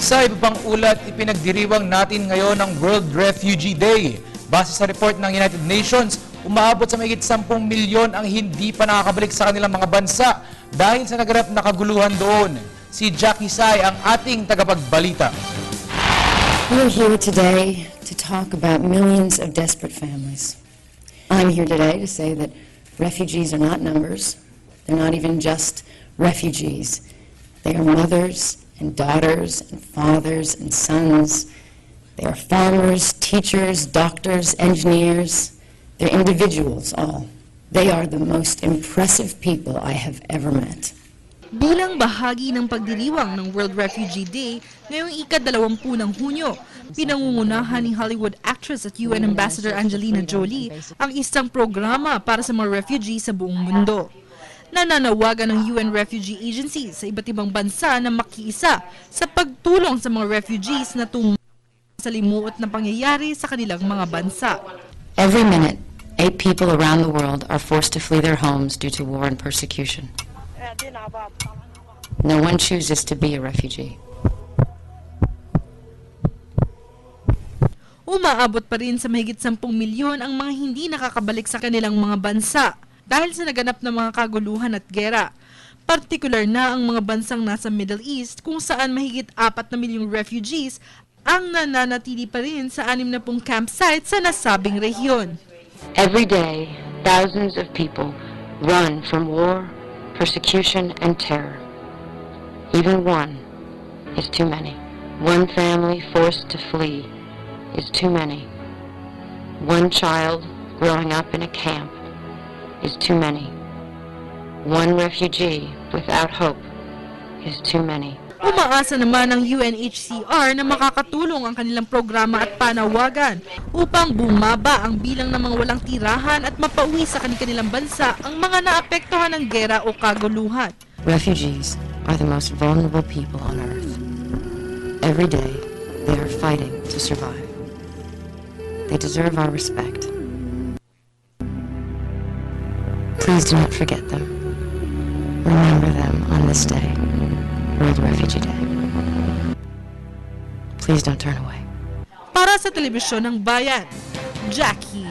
Sa iba pang ulat, ipinagdiriwang natin ngayon ang World Refugee Day. Base sa report ng United Nations, umaabot sa mahigit 10 milyon ang hindi pa nakakabalik sa kanilang mga bansa dahil sa naganap na kaguluhan doon. Si Jackie Sai ang ating tagapagbalita. We're here today to talk about millions of desperate families. I'm here today to say that refugees are not numbers. They're not even just refugees. They are mothers and daughters and fathers and sons. They are farmers, teachers, doctors, engineers. They're individuals all. They are the most impressive people I have ever met. Bilang bahagi ng pagdiriwang ng World Refugee Day ngayong ika-20 ng Hunyo, pinangungunahan ni Hollywood actress at UN Ambassador Angelina Jolie ang isang programa para sa mga refugees sa buong mundo. Nananawagan ng UN Refugee Agency sa iba't ibang bansa na makiisa sa pagtulong sa mga refugees na tungo sa limuot na pangyayari sa kanilang mga bansa. Every minute, 8 people around the world are forced to flee their homes due to war and persecution. No one chooses to be a refugee. Umaabot pa rin sa mahigit 10 milyon ang mga hindi nakakabalik sa kanilang mga bansa dahil sa naganap na mga kaguluhan at gera. Partikular na ang mga bansang nasa Middle East kung saan mahigit 4 na milyong refugees ang nananatili pa rin sa 60 campsites sa nasabing rehiyon. Every day, thousands of people run from war, persecution, and terror. Even one is too many. One family forced to flee is too many. One child growing up in a camp is too many. One refugee without hope is too many. Umaasa naman ang UNHCR na makakatulong ang kanilang programa at panawagan upang bumaba ang bilang ng mga walang tirahan at mapauwi sa kanilang bansa ang mga naapektuhan ng gera o kaguluhan. Refugees are the most vulnerable people on earth. Every day, they are fighting to survive. They deserve our respect. Please do not forget them. Remember them on this day, World Refugee Day. Please don't turn away. Para sa Telebisyon ng Bayan, Jackie